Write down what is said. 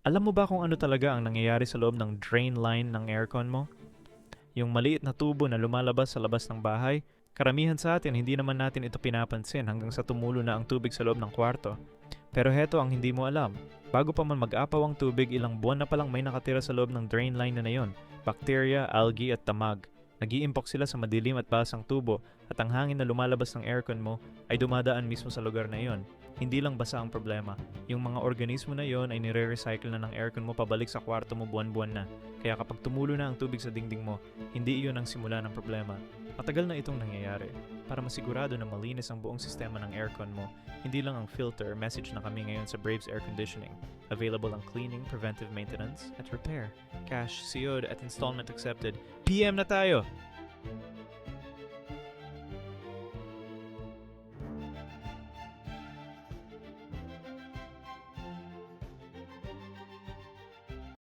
Alam mo ba kung ano talaga ang nangyayari sa loob ng drain line ng aircon mo? Yung maliit na tubo na lumalabas sa labas ng bahay, karamihan sa atin hindi naman natin ito pinapansin hanggang sa tumulo na ang tubig sa loob ng kwarto. Pero heto ang hindi mo alam. Bago pa man mag-apaw ang tubig, ilang buwan na palang may nakatira sa loob ng drain line na yon. Bacteria, algae at tamag. Nag-iimpok sila sa madilim at basang tubo at ang hangin na lumalabas ng aircon mo ay dumadaan mismo sa lugar na yon. Hindi lang basa ang problema. Yung mga organismo na yon ay nire-recycle na ng aircon mo pabalik sa kwarto mo buwan-buwan na. Kaya kapag tumulo na ang tubig sa dingding mo, hindi iyon ang simula ng problema. Matagal na itong nangyayari. Para masigurado na malinis ang buong sistema ng aircon mo, hindi lang ang filter, message na kami ngayon sa Braves Air Conditioning. Available ang cleaning, preventive maintenance, at repair. Cash, CO'd at installment accepted. PM na tayo!